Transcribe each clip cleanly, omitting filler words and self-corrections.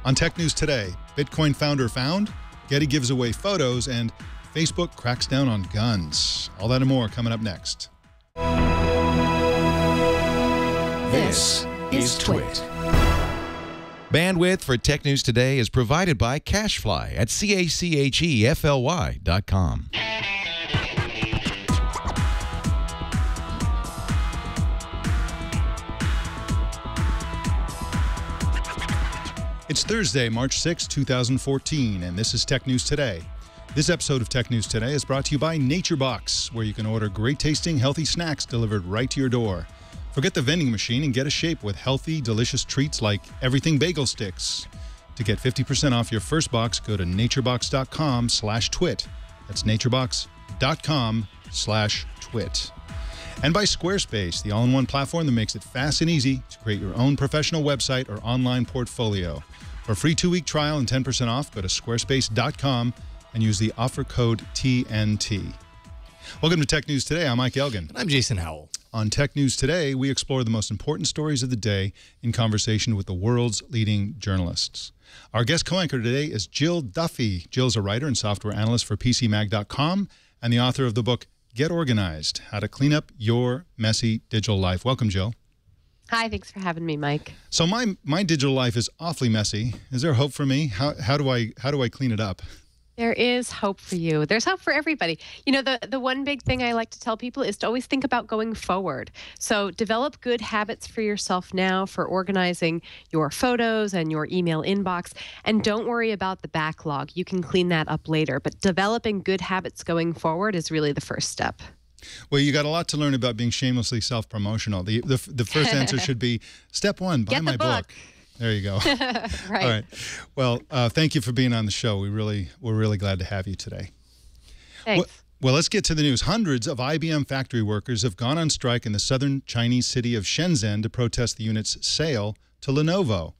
On Tech News Today, Bitcoin founder found, Getty gives away photos, and Facebook cracks down on guns. All that and more coming up next. This is Twit. Bandwidth for Tech News Today is provided by CashFly at CACHEFLY.com. It's Thursday, March 6, 2014, and this is Tech News Today. This episode of Tech News Today is brought to you by NatureBox, where you can order great-tasting, healthy snacks delivered right to your door. Forget the vending machine and get a shape with healthy, delicious treats like everything bagel sticks. To get 50% off your first box, go to naturebox.com/twit. That's naturebox.com/twit. And by Squarespace, the all-in-one platform that makes it fast and easy to create your own professional website or online portfolio. For a free 2-week trial and 10% off, go to squarespace.com and use the offer code TNT. Welcome to Tech News Today. I'm Mike Elgin. I'm Jason Howell. On Tech News Today, we explore the most important stories of the day in conversation with the world's leading journalists. Our guest co-anchor today is Jill Duffy. Jill's a writer and software analyst for PCMag.com and the author of the book Get Organized: How to Clean Up Your Messy Digital Life. Welcome, Jill. Hi, thanks for having me, Mike. So my digital life is awfully messy. Is there hope for me? How do I clean it up? There is hope for you. There's hope for everybody. You know, the one big thing I like to tell people is to always think about going forward. So develop good habits for yourself now for organizing your photos and your email inbox. And don't worry about the backlog. You can clean that up later. But developing good habits going forward is really the first step. Well, you got a lot to learn about being shamelessly self-promotional. The first answer should be, step one, buy my book. There you go. Right. All right. Well, thank you for being on the show. We're really glad to have you today. Thanks. Well, let's get to the news. Hundreds of IBM factory workers have gone on strike in the southern Chinese city of Shenzhen to protest the unit's sale to Lenovo.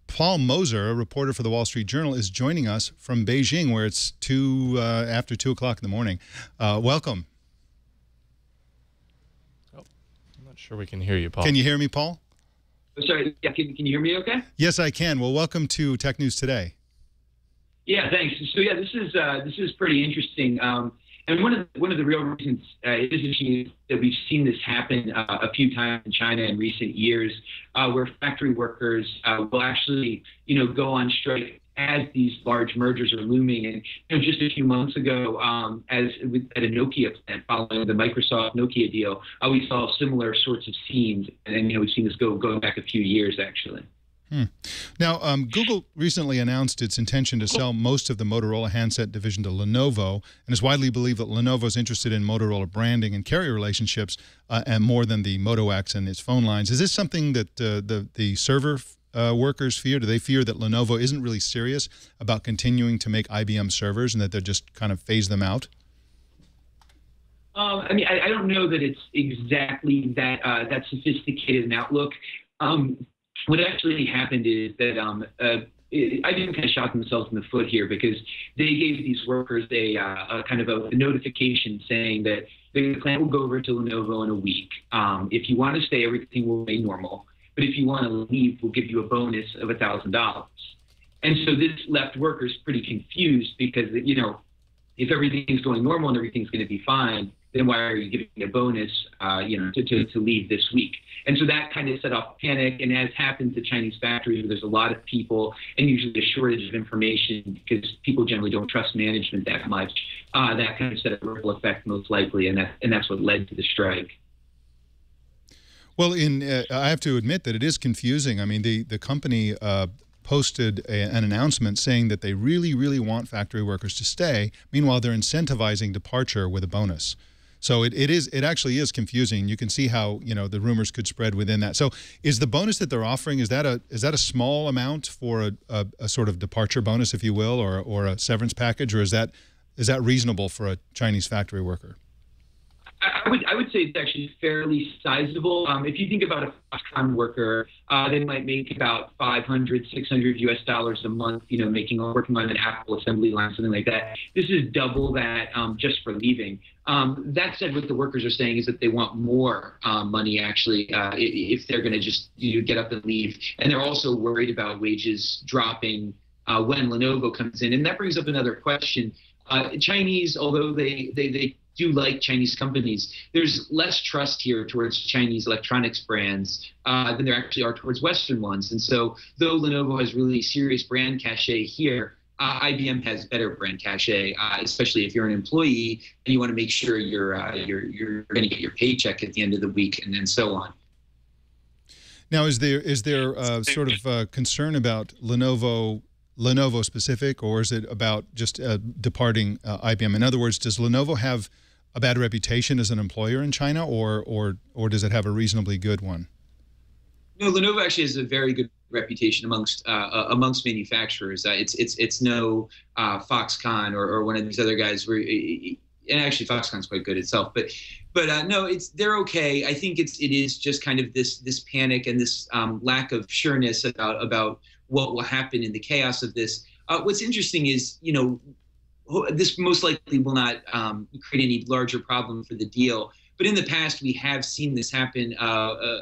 Paul Moser, a reporter for the Wall Street Journal, is joining us from Beijing, where it's after 2 o'clock in the morning. Welcome. Oh, I'm not sure we can hear you, Paul. Can you hear me, Paul? Sorry, yeah, can you hear me okay? Yes, I can. Well, welcome to Tech News Today. Yeah, thanks. So yeah, this is pretty interesting. And one of the real reasons it is interesting that we've seen this happen a few times in China in recent years, where factory workers will actually, go on strike as these large mergers are looming. And just a few months ago, at a Nokia plant following the Microsoft Nokia deal, we saw similar sorts of scenes, and we've seen this going back a few years actually. Now, Google recently announced its intention to sell most of the Motorola handset division to Lenovo, and it's widely believed that Lenovo is interested in Motorola branding and carrier relationships, and more than the Moto X and its phone lines. Is this something that the server workers fear? Do they fear that Lenovo isn't really serious about continuing to make IBM servers and that they'll just kind of phase them out? I don't know that it's exactly that sophisticated an outlook. What actually happened is that IBM kind of shot themselves in the foot here, because they gave these workers a kind of a notification saying that the plant will go over to Lenovo in a week. If you want to stay, everything will remain normal. But if you want to leave, we'll give you a bonus of $1,000. And so this left workers pretty confused, because, if everything's going normal and everything's going to be fine, then why are you giving a bonus, to leave this week? And so that kind of set off panic. And as happens at Chinese factories, where there's a lot of people and usually a shortage of information because people generally don't trust management that much, that kind of set a ripple effect most likely, and that's what led to the strike. Well, I have to admit that it is confusing. I mean, the company posted an announcement saying that they really, really want factory workers to stay. Meanwhile, they're incentivizing departure with a bonus. So it actually is confusing. You can see how the rumors could spread within that. So is the bonus that they're offering, is that a small amount for a sort of departure bonus, if you will, or a severance package, or is that reasonable for a Chinese factory worker? I would say it's actually fairly sizable. If you think about a Foxconn worker, they might make about 500, 600 US dollars a month, working on an Apple assembly line, something like that. This is double that just for leaving. That said, what the workers are saying is that they want more money, actually, if they're going to just get up and leave. And they're also worried about wages dropping when Lenovo comes in. And that brings up another question. Chinese, although they do like Chinese companies, there's less trust here towards Chinese electronics brands than there actually are towards Western ones. And so though Lenovo has really serious brand cachet here, IBM has better brand cachet, especially if you're an employee and you want to make sure you're going to get your paycheck at the end of the week, and then so on. Now, is there sort of concern about Lenovo specific, or is it about just departing IBM? In other words, does Lenovo have a bad reputation as an employer in China, or does it have a reasonably good one? No, Lenovo actually has a very good reputation amongst manufacturers. It's no Foxconn or one of these other guys and actually Foxconn's quite good itself, but no, they're okay. I think it is just kind of this panic and this lack of sureness about what will happen in the chaos of this. What's interesting is, this most likely will not create any larger problem for the deal. But in the past, we have seen this happen,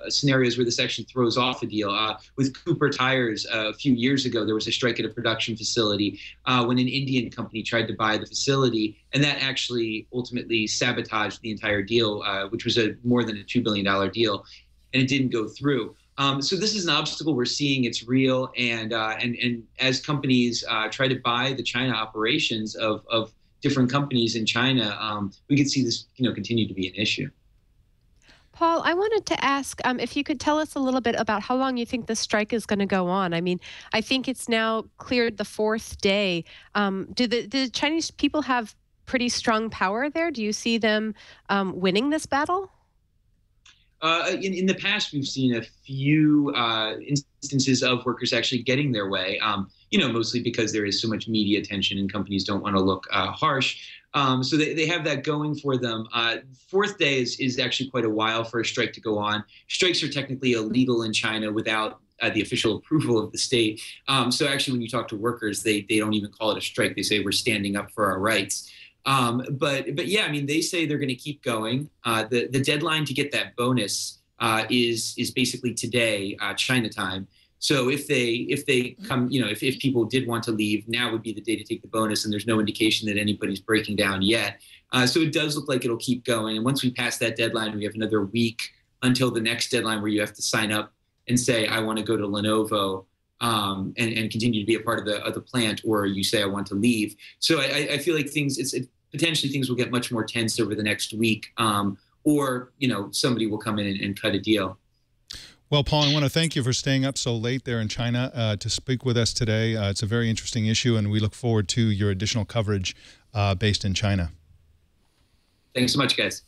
scenarios where this actually throws off a deal. With Cooper Tires a few years ago, there was a strike at a production facility when an Indian company tried to buy the facility, and that actually ultimately sabotaged the entire deal, which was more than a $2 billion deal, and it didn't go through. So this is an obstacle we're seeing. It's real, and as companies try to buy the China operations of different companies in China, we could see this continue to be an issue. Paul, I wanted to ask if you could tell us a little bit about how long you think the strike is going to go on. I mean, I think it's now cleared the fourth day. Do the Chinese people have pretty strong power there? Do you see them winning this battle? In the past, we've seen a few instances of workers actually getting their way, mostly because there is so much media attention and companies don't want to look harsh. So they have that going for them. Fourth day is actually quite a while for a strike to go on. Strikes are technically illegal in China without the official approval of the state. So actually, when you talk to workers, they don't even call it a strike. They say we're standing up for our rights. But yeah, I mean, they say they're going to keep going. The deadline to get that bonus is basically today, China time. So if they come, if people did want to leave, now would be the day to take the bonus, and there's no indication that anybody's breaking down yet. So it does look like it'll keep going. And once we pass that deadline, we have another week until the next deadline where you have to sign up and say, I want to go to Lenovo. And continue to be a part of the plant, or you say I want to leave. So I feel like potentially things will get much more tense over the next week, or somebody will come in and cut a deal. Well, Paul, I want to thank you for staying up so late there in China to speak with us today. It's a very interesting issue, and we look forward to your additional coverage based in China. Thanks so much, guys.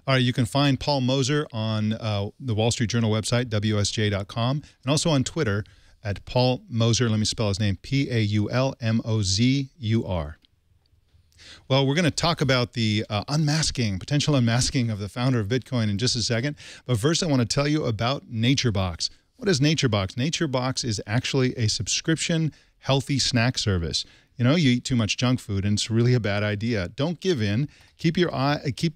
All right, you can find Paul Moser on the Wall Street Journal website, WSJ.com, and also on Twitter at Paul Moser. Let me spell his name, Paulmozur. Well, we're going to talk about the potential unmasking of the founder of Bitcoin in just a second. But first, I want to tell you about NatureBox. What is NatureBox? NatureBox is actually a subscription healthy snack service. You eat too much junk food, and it's really a bad idea. Don't give in. Keep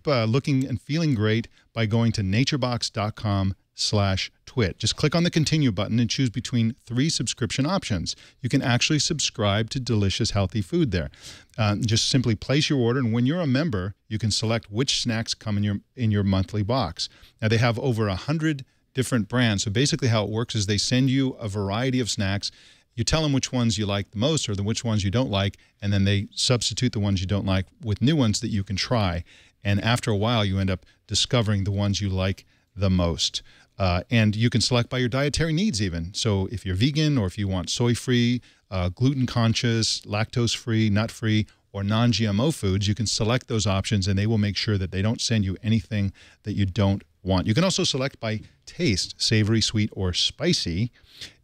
looking and feeling great by going to naturebox.com/twit. Just click on the continue button and choose between 3 subscription options. You can actually subscribe to delicious, healthy food there. Just simply place your order, and when you're a member, you can select which snacks come in your monthly box. Now, they have over 100 different brands. So basically how it works is they send you a variety of snacks. You tell them which ones you like the most or which ones you don't like, and then they substitute the ones you don't like with new ones that you can try. And after a while, you end up discovering the ones you like the most. And you can select by your dietary needs even. So if you're vegan, or if you want soy-free, gluten-conscious, lactose-free, nut-free, or non-GMO foods, you can select those options, and they will make sure that they don't send you anything that you don't want. You can also select by taste, savory, sweet, or spicy.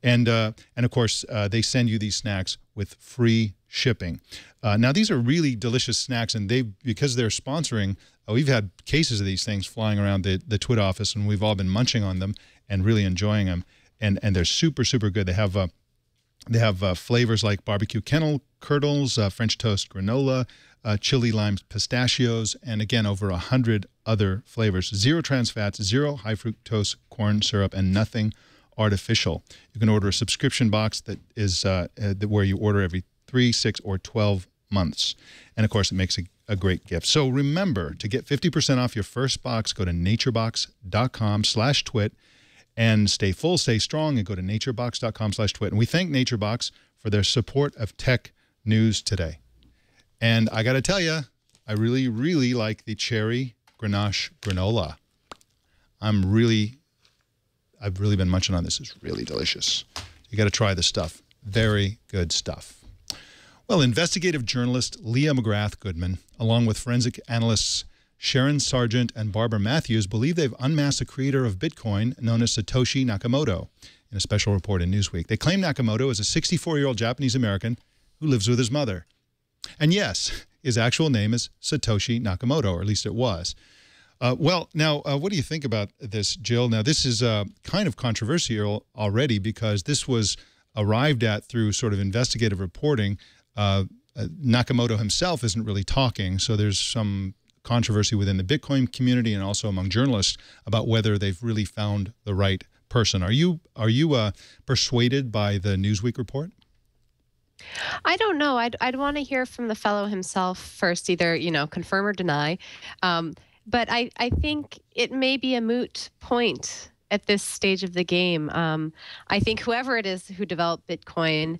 And of course, they send you these snacks with free shipping. Now, these are really delicious snacks, and because they're sponsoring, we've had cases of these things flying around the TWIT office, and we've all been munching on them and really enjoying them. And they're super, super good. They have flavors like barbecue kennel curdles, French toast granola, chili lime pistachios, and again, over 100 other flavors. 0 trans fats, 0 high fructose corn syrup, and nothing artificial. You can order a subscription box that is where you order every 3, 6, or 12 months. And of course, it makes a great gift. So remember, to get 50% off your first box, go to naturebox.com/twit and stay full, stay strong, and go to naturebox.com/twit. And we thank NatureBox for their support of tech news today. And I got to tell you, I really, really like the cherry Grenache granola. I've really been munching on this. It's really delicious. You got to try this stuff. Very good stuff. Well, investigative journalist Leah McGrath Goodman, along with forensic analysts Sharon Sargent and Barbara Matthews, believe they've unmasked the creator of Bitcoin, known as Satoshi Nakamoto, in a special report in Newsweek. They claim Nakamoto is a 64-year-old Japanese-American who lives with his mother. And yes, his actual name is Satoshi Nakamoto, or at least it was. Well, now, what do you think about this, Jill? Now, this is kind of controversial already because this was arrived at through sort of investigative reporting. Nakamoto himself isn't really talking, so there's some controversy within the Bitcoin community and also among journalists about whether they've really found the right person. Are you persuaded by the Newsweek report? I don't know. I'd want to hear from the fellow himself first, either, confirm or deny. But I think it may be a moot point at this stage of the game. I think whoever it is who developed Bitcoin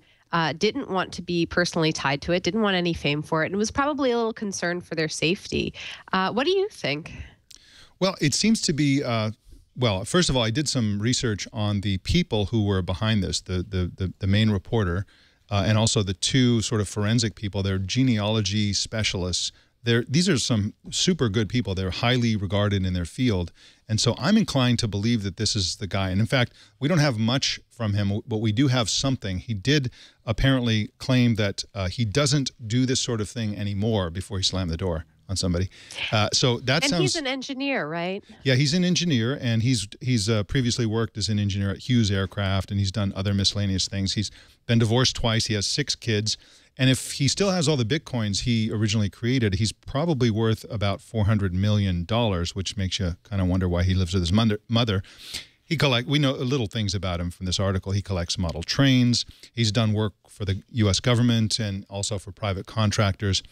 didn't want to be personally tied to it, didn't want any fame for it, and was probably a little concerned for their safety. What do you think? Well, it seems to be, well, first of all, I did some research on the people who were behind this, the main reporter, and also the two sort of forensic people. They're genealogy specialists. These are some super good people. They're highly regarded in their field. And so I'm inclined to believe that this is the guy. And in fact, we don't have much from him, but we do have something. He did apparently claim that he doesn't do this sort of thing anymore before he slammed the door on somebody. So that sounds... And he's an engineer, right? Yeah, he's an engineer, and he's previously worked as an engineer at Hughes Aircraft, and he's done other miscellaneous things. He's been divorced twice. He has 6 kids. And if he still has all the Bitcoins he originally created, he's probably worth about $400 million, which makes you kind of wonder why he lives with his mother. We know little things about him from this article. He collects model trains. He's done work for the U.S. government and also for private contractors.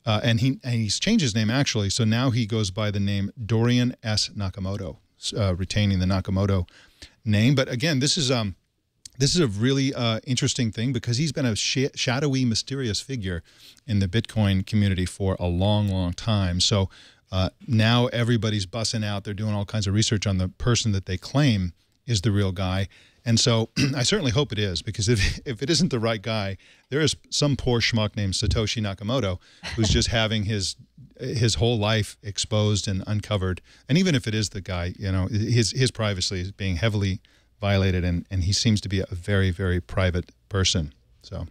And he's changed his name, actually. So now he goes by the name Dorian S. Nakamoto, retaining the Nakamoto name. But again, this is a really interesting thing because he's been a shadowy, mysterious figure in the Bitcoin community for a long, long time. So now everybody's bussing out. They're doing all kinds of research on the person that they claim is the real guy. And so I certainly hope it is, because if it isn't the right guy, there is some poor schmuck named Satoshi Nakamoto who's just having his whole life exposed and uncovered. And even if it is the guy, his privacy is being heavily violated, and he seems to be a very, very private person. So,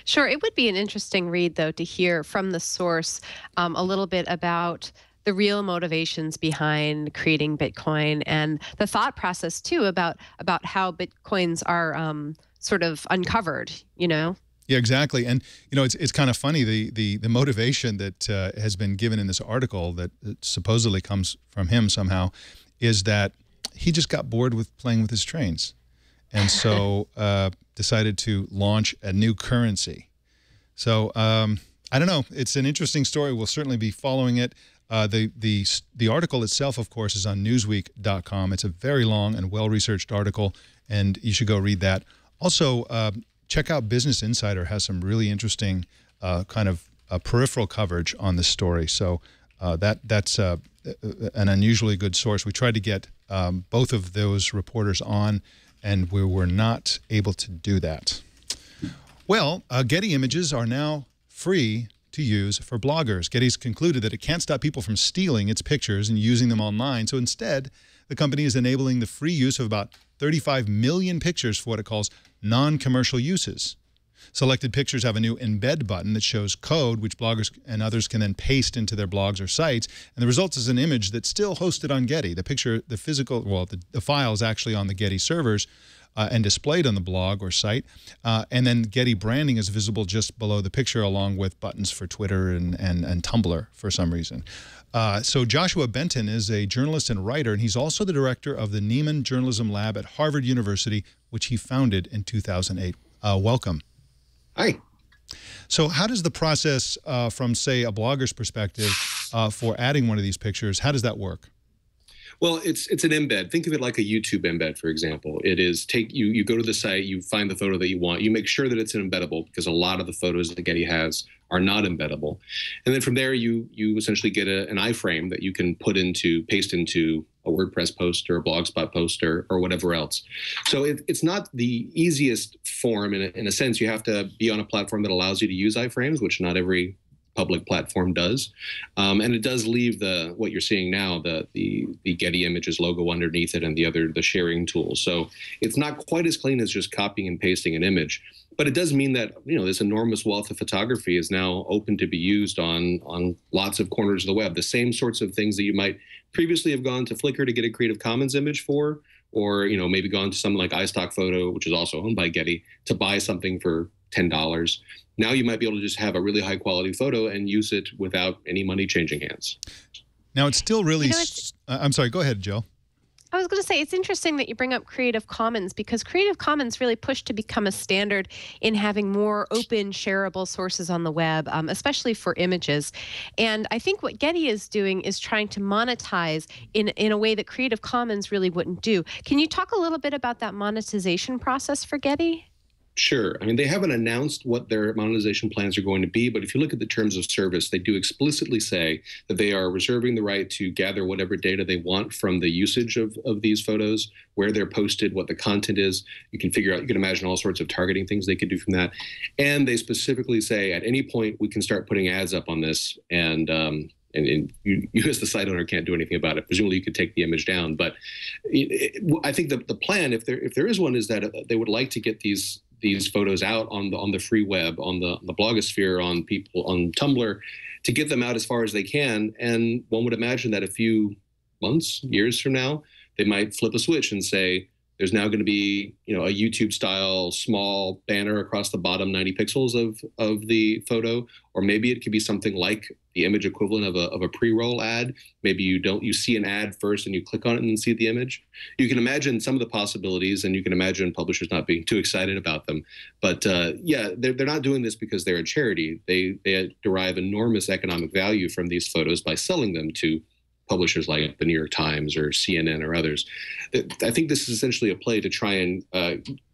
sure, it would be an interesting read, though, to hear from the source a little bit about the real motivations behind creating Bitcoin and the thought process too about how Bitcoins are sort of uncovered. Yeah, exactly. And it's kind of funny, the motivation that has been given in this article that supposedly comes from him somehow is that he just got bored with playing with his trains, and so decided to launch a new currency. So I don't know. It's an interesting story. We'll certainly be following it. The article itself, of course, is on Newsweek.com. It's a very long and well-researched article, and you should go read that. Also, check out Business Insider. Has some really interesting kind of peripheral coverage on this story. So that's an unusually good source. We tried to get both of those reporters on, and we were not able to do that. Well, Getty Images are now free to use for bloggers. Getty's concluded that it can't stop people from stealing its pictures and using them online, so instead, the company is enabling the free use of about 35 million pictures for what it calls non-commercial uses. Selected pictures have a new embed button that shows code, which bloggers and others can then paste into their blogs or sites. And the result is an image that's still hosted on Getty. The picture, the physical, well, the file is actually on the Getty servers and displayed on the blog or site. And then Getty branding is visible just below the picture, along with buttons for Twitter and Tumblr for some reason. So Joshua Benton is a journalist and writer, and he's also the director of the Nieman Journalism Lab at Harvard University, which he founded in 2008. Welcome. Hi. So how does the process from, say, a blogger's perspective for adding one of these pictures, how does that work? Well, it's an embed. Think of it like a YouTube embed, for example. It is you go to the site, you find the photo that you want, you make sure that it's an embeddable, because a lot of the photos that Getty has are not embeddable. And then from there, you essentially get an iframe that you can paste into a WordPress post or a Blogspot post or whatever else. So it's not the easiest form in a sense. You have to be on a platform that allows you to use iframes, which not every public platform does, and it does leave what you're seeing now, the Getty Images logo underneath it and the sharing tools. So it's not quite as clean as just copying and pasting an image, but it does mean that this enormous wealth of photography is now open to be used on lots of corners of the web. The same sorts of things that you might previously have gone to Flickr to get a Creative Commons image for, or maybe gone to something like iStock Photo, which is also owned by Getty, to buy something for $10. Now you might be able to just have a really high quality photo and use it without any money changing hands. Now it's still really, I'm sorry, go ahead, Jill. I was going to say, it's interesting that you bring up Creative Commons, because Creative Commons really pushed to become a standard in having more open, shareable sources on the web, especially for images. And I think what Getty is doing is trying to monetize in a way that Creative Commons really wouldn't do. Can you talk a little bit about that monetization process for Getty? Sure. I mean, they haven't announced what their monetization plans are going to be, but if you look at the terms of service, they do explicitly say that they are reserving the right to gather whatever data they want from the usage of these photos, where they're posted, what the content is. You can imagine all sorts of targeting things they could do from that. And they specifically say at any point we can start putting ads up on this, and you as the site owner can't do anything about it. Presumably you could take the image down. But I think the plan, if there is one, is that they would like to get these photos out on the free web, on the blogosphere, on Tumblr, to get them out as far as they can. And one would imagine that a few months, years from now, they might flip a switch and say, there's now going to be, a YouTube style small banner across the bottom 90 pixels of the photo, or maybe it could be something like the image equivalent of a pre-roll ad. Maybe you see an ad first and you click on it and then see the image. You can imagine some of the possibilities, and you can imagine publishers not being too excited about them. But yeah, they're not doing this because they're a charity. They derive enormous economic value from these photos by selling them to publishers like the New York Times or CNN or others. I think this is essentially a play to try and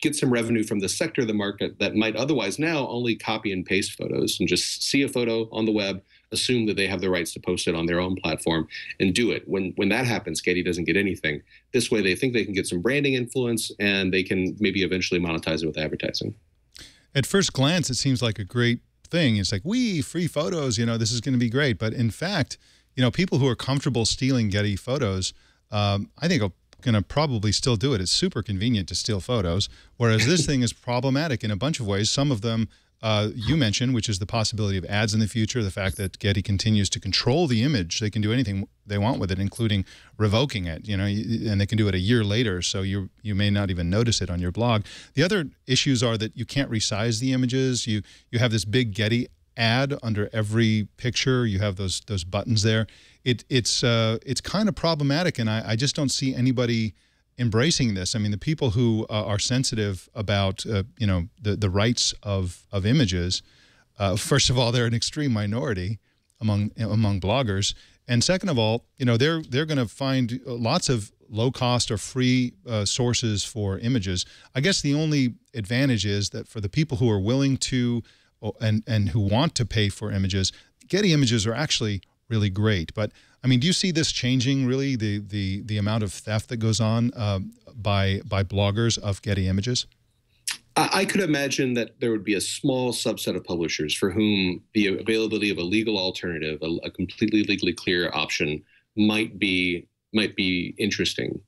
get some revenue from the sector of the market that might otherwise now only copy and paste photos and just see a photo on the web, assume that they have the rights to post it on their own platform, and do it. When that happens, Getty doesn't get anything. This way, they think they can get some branding influence, and they can maybe eventually monetize it with advertising. At first glance, it seems like a great thing. It's like, free photos, this is going to be great. But in fact, people who are comfortable stealing Getty photos, I think are going to probably still do it. It's super convenient to steal photos, whereas this thing is problematic in a bunch of ways. Some of them you mentioned, which is the possibility of ads in the future, the fact that Getty continues to control the image. They can do anything they want with it, including revoking it, and they can do it a year later, so you may not even notice it on your blog. The other issues are that you can't resize the images. You have this big Getty ad under every picture. You have those buttons there. It's kind of problematic, and I just don't see anybody embracing this. I mean, the people who are sensitive about the rights of images, first of all, they're an extreme minority among bloggers, and second of all, they're going to find lots of low cost or free sources for images. I guess the only advantage is that for the people who are willing to and who want to pay for images, Getty Images are actually really great. But I mean, do you see this changing really, the amount of theft that goes on by bloggers of Getty Images? I could imagine that there would be a small subset of publishers for whom the availability of a legal alternative, a completely legally clear option, might be interesting.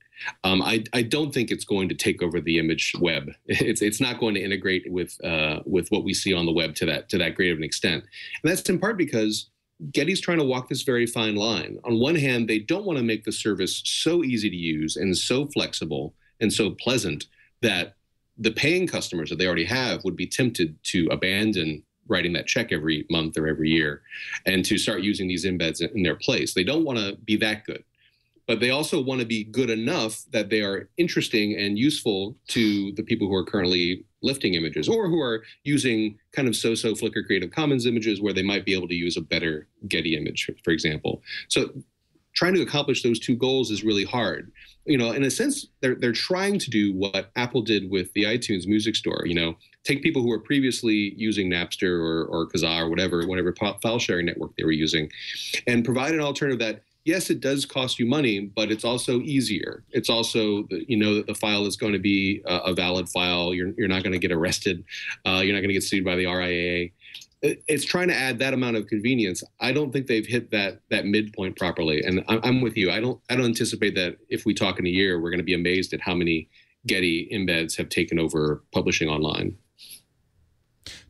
I don't think it's going to take over the image web. It's not going to integrate with what we see on the web to that great of an extent. And that's in part because Getty's trying to walk this very fine line. On one hand, they don't want to make the service so easy to use and so flexible and so pleasant that the paying customers that they already have would be tempted to abandon writing that check every month or every year and to start using these embeds in their place. They don't want to be that good, but they also want to be good enough that they are interesting and useful to the people who are currently lifting images or who are using kind of so-so Flickr Creative Commons images where they might be able to use a better Getty image, for example. So trying to accomplish those two goals is really hard. You know, in a sense, they're trying to do what Apple did with the iTunes Music Store. You know, take people who were previously using Napster or Kazaa or whatever file sharing network they were using, and provide an alternative that, yes, it does cost you money, but it's also easier. It's also, you know, that the file is going to be a valid file. You're not going to get arrested. You're not going to get sued by the RIAA. It's trying to add that amount of convenience. I don't think they've hit that midpoint properly. And I'm with you. I don't anticipate that if we talk in a year, we're going to be amazed at how many Getty embeds have taken over publishing online.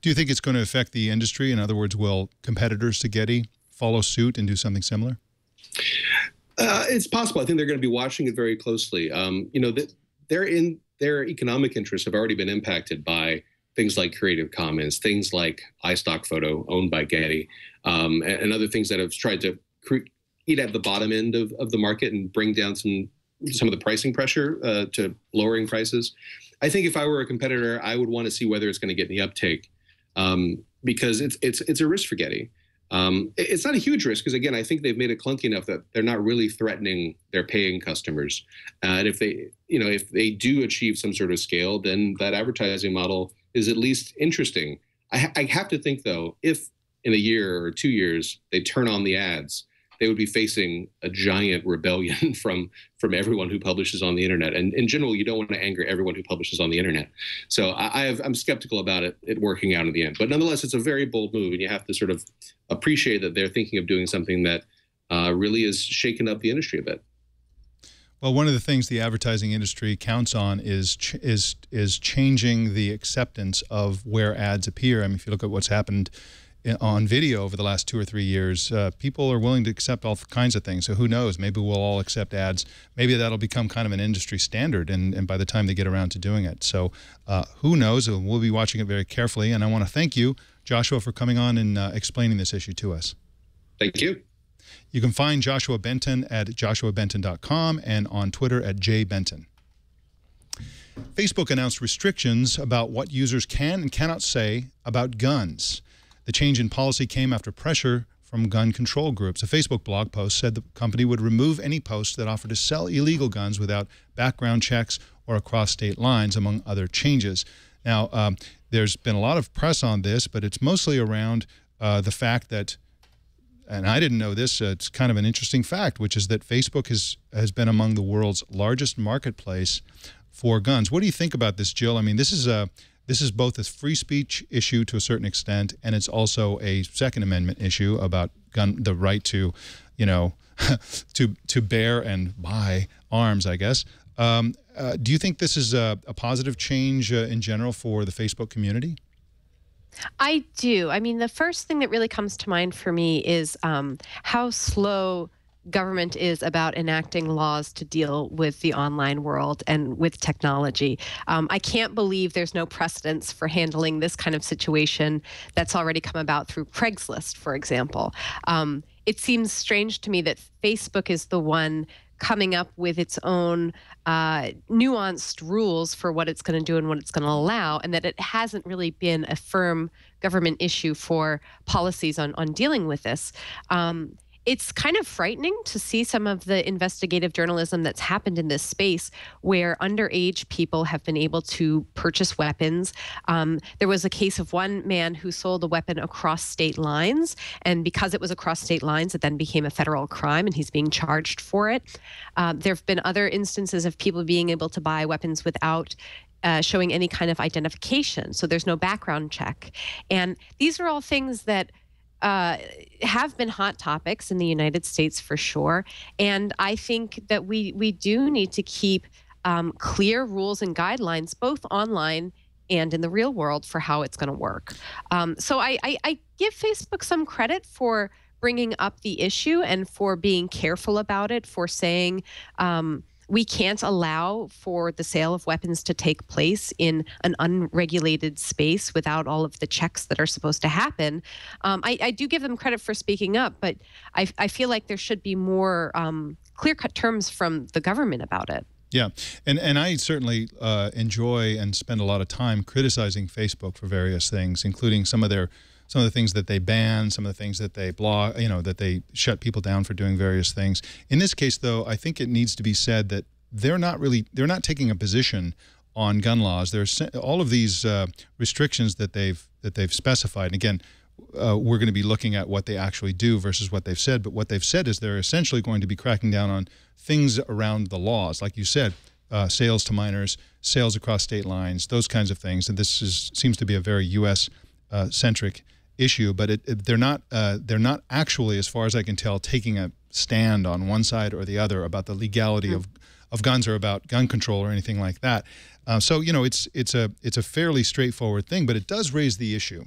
Do you think it's going to affect the industry? In other words, will competitors to Getty follow suit and do something similar? It's possible. I think they're going to be watching it very closely. You know, their economic interests have already been impacted by things like Creative Commons, things like iStock Photo, owned by Getty, and other things that have tried to eat at the bottom end of the market and bring down some of the pricing pressure to lowering prices. I think if I were a competitor, I would want to see whether it's going to get any uptake, because it's a risk for Getty. It's not a huge risk because, again, I think they've made it clunky enough that they're not really threatening their paying customers. And if they do achieve some sort of scale, then that advertising model is at least interesting. I have to think, though, if in a year or 2 years they turn on the ads, they would be facing a giant rebellion from everyone who publishes on the internet. And in general, you don't want to anger everyone who publishes on the internet. So I'm skeptical about it working out in the end. But nonetheless, it's a very bold move, and you have to sort of appreciate that they're thinking of doing something that really is shaking up the industry a bit. Well, one of the things the advertising industry counts on is changing the acceptance of where ads appear. I mean, if you look at what's happened on video over the last 2 or 3 years, people are willing to accept all kinds of things. So who knows? Maybe we'll all accept ads. Maybe that'll become kind of an industry standard, and by the time they get around to doing it. So who knows? We'll be watching it very carefully. And I want to thank you, Joshua, for coming on and explaining this issue to us. Thank you. You can find Joshua Benton at joshuabenton.com and on Twitter at jbenton. Facebook announced restrictions about what users can and cannot say about guns. The change in policy came after pressure from gun control groups. A Facebook blog post said the company would remove any posts that offer to sell illegal guns without background checks or across state lines, among other changes. Now, there's been a lot of press on this, but it's mostly around the fact that, and I didn't know this, it's kind of an interesting fact, which is that Facebook has been among the world's largest marketplace for guns. What do you think about this, Jill? I mean, this is both a free speech issue to a certain extent, and it's also a Second Amendment issue about the right to, you know, to bear and buy arms, I guess. Do you think this is a positive change in general for the Facebook community? I do. I mean, the first thing that really comes to mind for me is how slow government is about enacting laws to deal with the online world and with technology. I can't believe there's no precedence for handling this kind of situation that's already come about through Craigslist, for example. It seems strange to me that Facebook is the one coming up with its own nuanced rules for what it's going to do and what it's going to allow, and that it hasn't really been a firm government issue for policies on dealing with this. It's kind of frightening to see some of the investigative journalism that's happened in this space where underage people have been able to purchase weapons. There was a case of one man who sold a weapon across state lines, and because it was across state lines, it then became a federal crime, and he's being charged for it. There have been other instances of people being able to buy weapons without showing any kind of identification, so there's no background check. And these are all things that have been hot topics in the United States for sure. And I think that we do need to keep clear rules and guidelines, both online and in the real world, for how it's going to work. So I give Facebook some credit for bringing up the issue and for being careful about it, for saying we can't allow for the sale of weapons to take place in an unregulated space without all of the checks that are supposed to happen. I do give them credit for speaking up, but I feel like there should be more clear-cut terms from the government about it. Yeah, and I certainly enjoy and spend a lot of time criticizing Facebook for various things, including some of the things that they ban, some of the things that they block, that they shut people down for doing various things. In this case, though, I think it needs to be said that they're not taking a position on gun laws. There's all of these restrictions that they've specified. And again, we're going to be looking at what they actually do versus what they've said. But what they've said is they're essentially going to be cracking down on things around the laws, like you said, sales to minors, sales across state lines, those kinds of things. And this seems to be a very U.S. Centric issue, but they're not actually, as far as I can tell, taking a stand on one side or the other about the legality of guns or about gun control or anything like that. So it's a fairly straightforward thing, but it does raise the issue.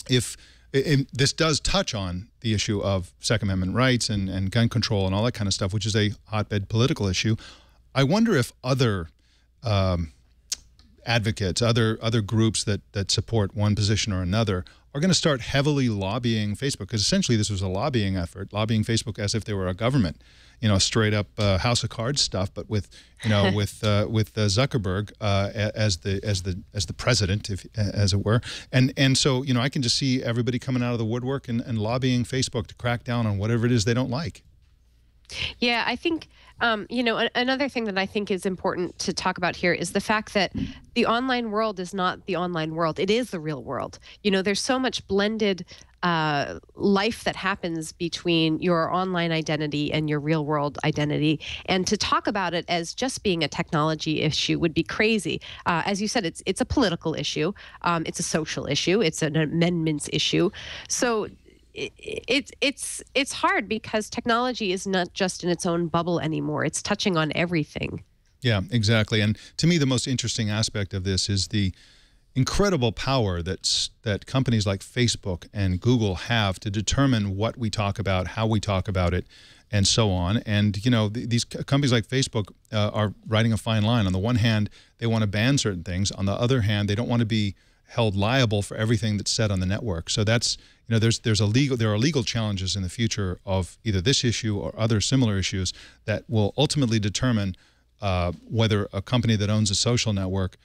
This does touch on the issue of Second Amendment rights and gun control and all that kind of stuff, which is a hotbed political issue. I wonder if other advocates, other groups that support one position or another are going to start heavily lobbying Facebook, because essentially this was a lobbying effort, lobbying Facebook as if they were a government, straight up House of Cards stuff, but with Zuckerberg as the president, as it were, and so I can just see everybody coming out of the woodwork and lobbying Facebook to crack down on whatever it is they don't like. Yeah, I think, another thing that I think is important to talk about here is the fact that the online world is not the online world. It is the real world. There's so much blended life that happens between your online identity and your real world identity. And to talk about it as just being a technology issue would be crazy. As you said, it's a political issue. It's a social issue. It's an amendments issue. So it's hard because technology is not just in its own bubble anymore. It's touching on everything. Yeah, exactly. And to me, the most interesting aspect of this is the incredible power that companies like Facebook and Google have to determine what we talk about, how we talk about it, and so on. And these companies like Facebook are riding a fine line. On the one hand, they want to ban certain things. On the other hand, they don't want to be held liable for everything that's said on the network. So that's there are legal challenges in the future of either this issue or other similar issues that will ultimately determine whether a company that owns a social network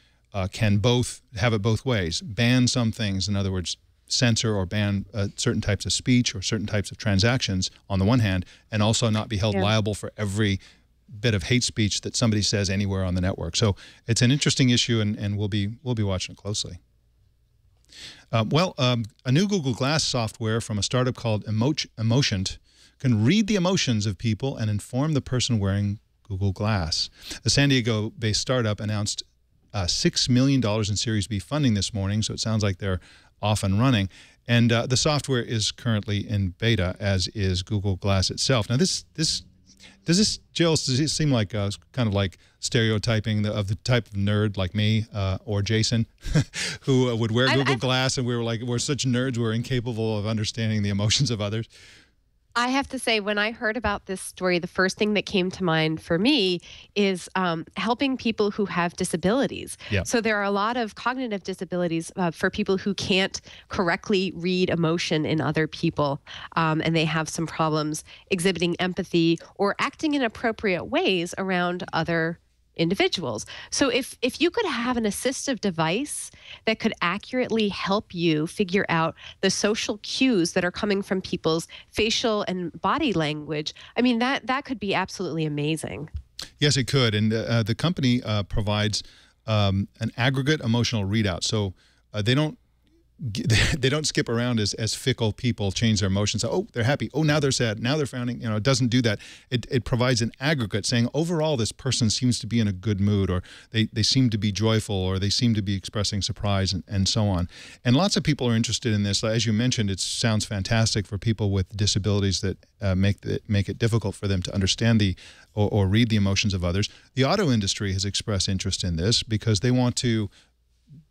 can both have it both ways, ban some things, in other words, censor or ban certain types of speech or certain types of transactions on the one hand, and also not be held liable for every bit of hate speech that somebody says anywhere on the network. So it's an interesting issue, and we'll be watching it closely. A new Google Glass software from a startup called Emotioned can read the emotions of people and inform the person wearing Google Glass. The San Diego-based startup announced $6 million in Series B funding this morning, so it sounds like they're off and running. And the software is currently in beta, as is Google Glass itself. Now, does this, Jill, does it seem like kind of like stereotyping of the type of nerd like me or Jason who would wear Google Glass, and we're such nerds, we're incapable of understanding the emotions of others? I have to say, when I heard about this story, the first thing that came to mind for me is helping people who have disabilities. Yeah. So there are a lot of cognitive disabilities for people who can't correctly read emotion in other people, and they have some problems exhibiting empathy or acting in appropriate ways around other individuals. So if you could have an assistive device that could accurately help you figure out the social cues that are coming from people's facial and body language, I mean, that could be absolutely amazing. Yes, it could. And the company provides an aggregate emotional readout. So they don't they don't skip around as fickle people change their emotions. Oh, they're happy. Oh, now they're sad. Now they're frowning. It doesn't do that. It provides an aggregate saying overall this person seems to be in a good mood, or they seem to be joyful, or they seem to be expressing surprise, and so on. And lots of people are interested in this. As you mentioned, it sounds fantastic for people with disabilities that make it difficult for them to understand or read the emotions of others. The auto industry has expressed interest in this because they want to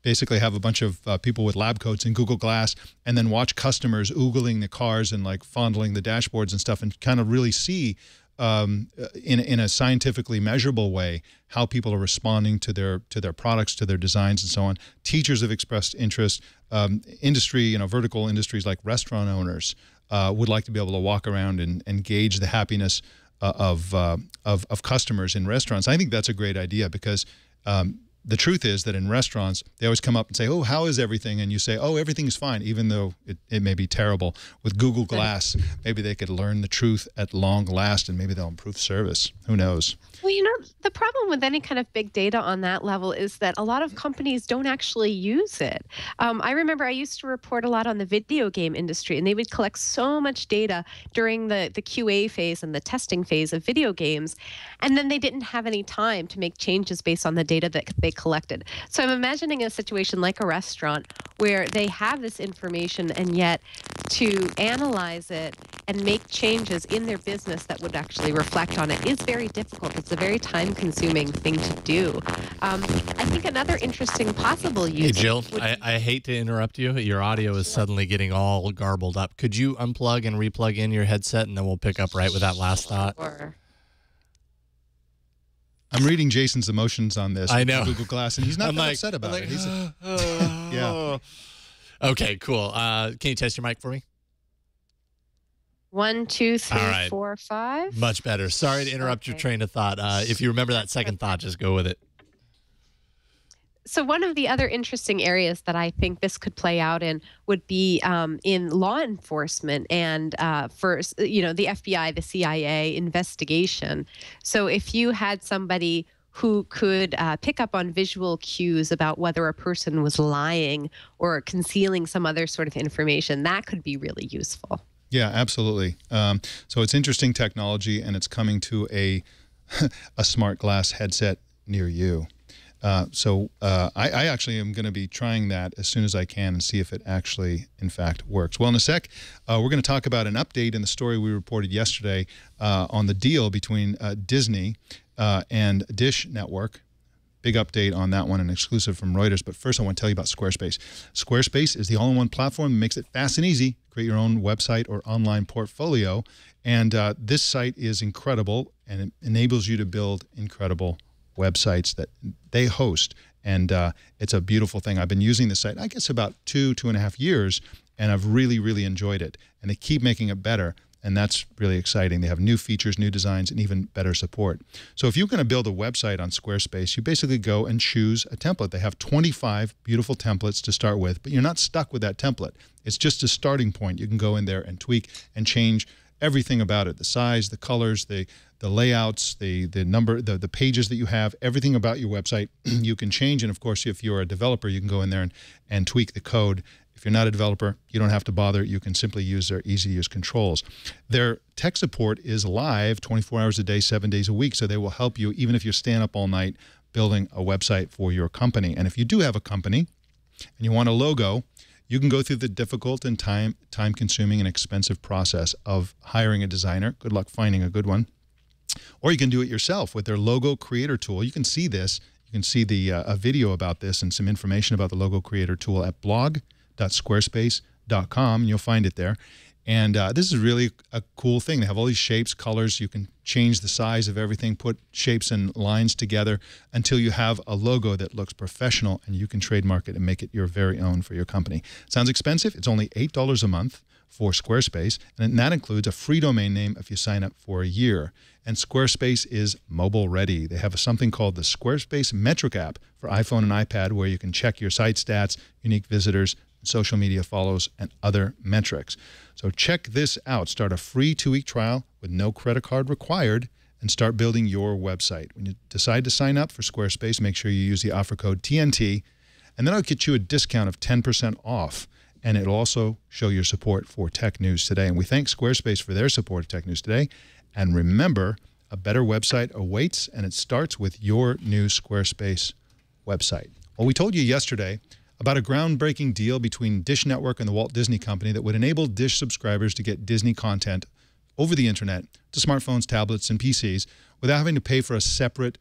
basically have a bunch of people with lab coats in Google Glass and then watch customers oogling the cars and like fondling the dashboards and stuff, and kind of really see in a scientifically measurable way how people are responding to their products, to their designs, and so on. Teachers have expressed interest. Industry, vertical industries like restaurant owners would like to be able to walk around and gauge the happiness of customers in restaurants. I think that's a great idea because the truth is that in restaurants, they always come up and say, oh, how is everything? And you say, oh, everything's fine, even though it may be terrible. With Google Glass, maybe they could learn the truth at long last, and maybe they'll improve service. Who knows? Well, the problem with any kind of big data on that level is that a lot of companies don't actually use it. I remember I used to report a lot on the video game industry, and they would collect so much data during the QA phase and the testing phase of video games, and then they didn't have any time to make changes based on the data that they collected. So I'm imagining a situation like a restaurant where they have this information, and yet to analyze it and make changes in their business that would actually reflect on it is very difficult. It's a very time-consuming thing to do. I think another interesting possible use... Hey, Jill, I hate to interrupt you. Your audio is suddenly getting all garbled up. Could you unplug and replug in your headset, and then we'll pick up right with that last thought? Sure. I'm reading Jason's emotions on this. I know. Google Glass, and he's not upset about it. He's yeah. Okay, cool. Can you test your mic for me? 1, 2, 3, All right. 4, 5. Much better. Sorry to interrupt your train of thought. If you remember that second thought, just go with it. So one of the other interesting areas that I think this could play out in would be in law enforcement and for the FBI, the CIA investigation. So if you had somebody who could pick up on visual cues about whether a person was lying or concealing some other sort of information, that could be really useful. Yeah, absolutely. So it's interesting technology, and it's coming to a smart glass headset near you. I actually am going to be trying that as soon as I can and see if it actually, in fact, works. Well, in a sec, we're going to talk about an update in the story we reported yesterday on the deal between Disney and Dish Network. Big update on that one, an exclusive from Reuters. But first, I want to tell you about Squarespace. Squarespace is the all-in-one platform that makes it fast and easy. Create your own website or online portfolio. And this site is incredible, and it enables you to build incredible websites that they host. And it's a beautiful thing. I've been using this site, I guess, about 2.5 years, and I've really, really enjoyed it. And they keep making it better. And that's really exciting. They have new features, new designs, and even better support. So if you're going to build a website on Squarespace, you basically go and choose a template. They have 25 beautiful templates to start with, but you're not stuck with that template. It's just a starting point. You can go in there and tweak and change everything about it, the size, the colors, the layouts, the number, the pages that you have, everything about your website you can change. And of course, if you're a developer, you can go in there and tweak the code. If you're not a developer, you don't have to bother. You can simply use their easy-to-use controls. Their tech support is live 24 hours a day, 7 days a week, so they will help you even if you're staying up all night building a website for your company. And if you do have a company and you want a logo, you can go through the difficult and time-consuming and expensive process of hiring a designer. Good luck finding a good one. Or you can do it yourself with their logo creator tool. You can see this. You can see a video about this and some information about the logo creator tool at blog.squarespace.com, and you'll find it there. And this is really a cool thing. They have all these shapes, colors. You can change the size of everything, put shapes and lines together until you have a logo that looks professional, and you can trademark it and make it your very own for your company. Sounds expensive? It's only $8 a month for Squarespace, and that includes a free domain name if you sign up for a year. And Squarespace is mobile ready. They have something called the Squarespace Metric app for iPhone and iPad where you can check your site stats, unique visitors, social media follows, and other metrics. So check this out. Start a free 2-week trial with no credit card required and start building your website. When you decide to sign up for Squarespace, make sure you use the offer code TNT, and then I'll get you a discount of 10% off. and it'll also show your support for Tech News Today. And we thank Squarespace for their support of Tech News Today. And remember, a better website awaits, and it starts with your new Squarespace website. Well, we told you yesterday about a groundbreaking deal between Dish Network and the Walt Disney Company that would enable Dish subscribers to get Disney content over the internet to smartphones, tablets, and PCs without having to pay for a separate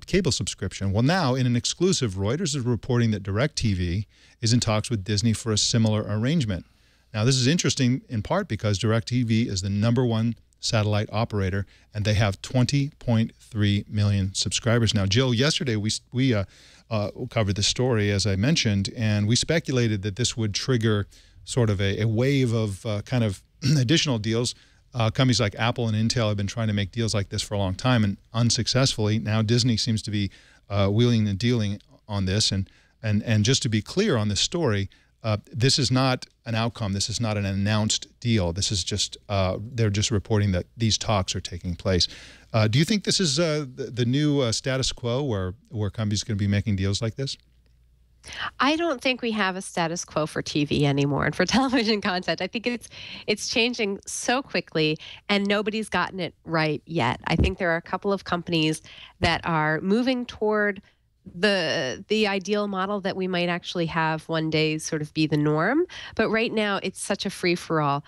cable subscription. Well, now, in an exclusive, Reuters is reporting that DirecTV is in talks with Disney for a similar arrangement. Now, this is interesting in part because DirecTV is the #1 satellite operator, and they have 20.3 million subscribers. Now, Jill, yesterday we covered the story, as I mentioned, and we speculated that this would trigger sort of a wave of kind of additional deals. Companies like Apple and Intel have been trying to make deals like this for a long time and unsuccessfully. Now Disney seems to be wheeling and dealing on this. And just to be clear on this story, this is not an outcome. This is not an announced deal. This is just, they're just reporting that these talks are taking place. Do you think this is the new status quo where companies are going to be making deals like this? I don't think we have a status quo for TV anymore and for television content. I think it's changing so quickly, and nobody's gotten it right yet. I think there are a couple of companies that are moving toward the ideal model that we might actually have one day sort of be the norm. But right now, it's such a free-for-all.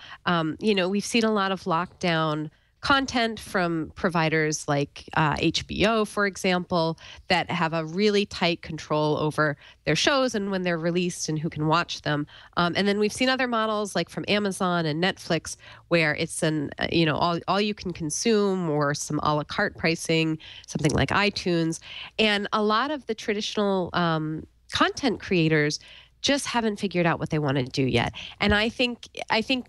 We've seen a lot of lockdown content from providers like HBO, for example, that have a really tight control over their shows and when they're released and who can watch them. And then we've seen other models like from Amazon and Netflix where it's all you can consume or some a la carte pricing, something like iTunes. And a lot of the traditional content creators just haven't figured out what they want to do yet. And I think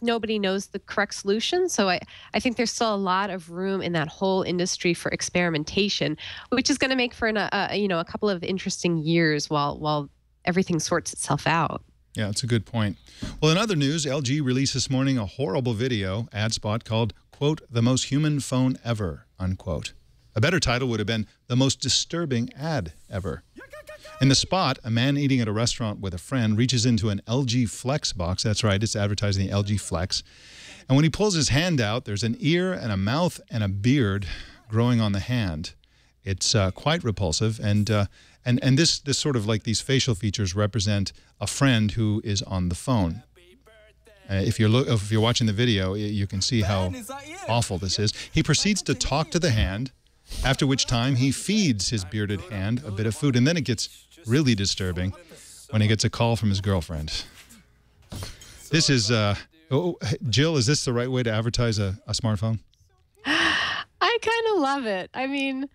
nobody knows the correct solution. So I think there's still a lot of room in that whole industry for experimentation, which is going to make for a couple of interesting years while everything sorts itself out. Yeah, that's a good point. Well, in other news, LG released this morning a horrible video ad spot called, quote, "The Most Human Phone Ever," unquote. A better title would have been "The Most Disturbing Ad Ever." In the spot, a man eating at a restaurant with a friend reaches into an LG Flex box. That's right, it's advertising the LG Flex. And when he pulls his hand out, there's an ear and a mouth and a beard growing on the hand. It's quite repulsive. And this sort of like these facial features represent a friend who is on the phone. If you're watching the video, you can see how awful this is. He proceeds to talk to the hand, after which time he feeds his bearded hand a bit of food. And then it gets really disturbing when he gets a call from his girlfriend. This is, Jill, is this the right way to advertise a smartphone? I kind of love it. I mean,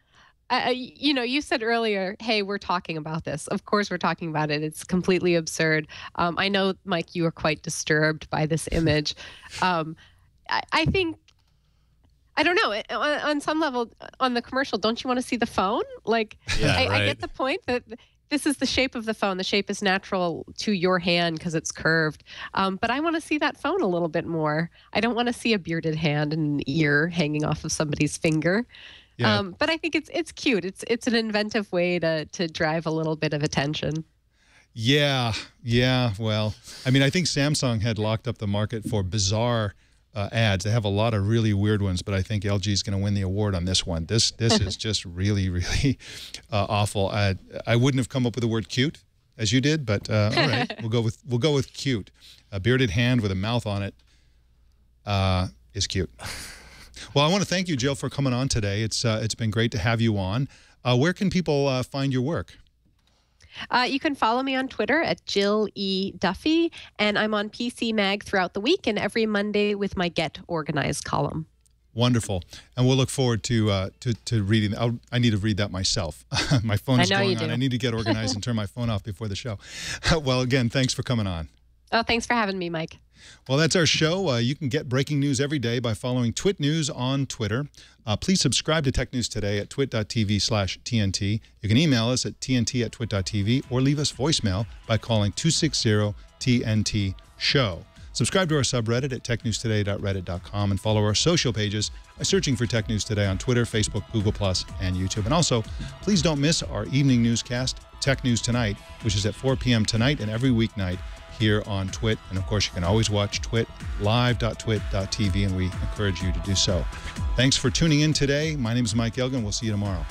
you said earlier, hey, we're talking about this. Of course we're talking about it. It's completely absurd. I know, Mike, you were quite disturbed by this image. I think, I don't know, on some level, on the commercial, don't you want to see the phone? Like, Yeah, I get the point that this is the shape of the phone. The shape is natural to your hand because it's curved. But I want to see that phone a little bit more. I don't want to see a bearded hand and an ear hanging off of somebody's finger. Yeah. But I think it's cute. It's an inventive way to drive a little bit of attention. Yeah. Well, I mean, I think Samsung had locked up the market for bizarre ads. They have a lot of really weird ones, but I think LG is going to win the award on this one. This is just really, really awful. I wouldn't have come up with the word cute as you did, but all right, we'll go with cute. A bearded hand with a mouth on it is cute. Well, I want to thank you, Jill, for coming on today. It's been great to have you on. Where can people find your work? You can follow me on Twitter at Jill E. Duffy, and I'm on PC Mag throughout the week and every Monday with my Get Organized column. Wonderful. And we'll look forward to reading. I need to read that myself. My phone is going on. I need to get organized and turn my phone off before the show. Well, again, thanks for coming on. Oh, thanks for having me, Mike. Well, that's our show. You can get breaking news every day by following Twit News on Twitter. Please subscribe to Tech News Today at twit.tv/TNT. You can email us at tnt@twit.tv or leave us voicemail by calling 260-TNT-SHOW. Subscribe to our subreddit at technewstoday.reddit.com and follow our social pages by searching for Tech News Today on Twitter, Facebook, Google+, and YouTube. And also, please don't miss our evening newscast, Tech News Tonight, which is at 4 p.m. tonight and every weeknight here on Twit. And of course, you can always watch Twit, live.twit.tv, and we encourage you to do so. Thanks for tuning in today. My name is Mike Elgin. We'll see you tomorrow.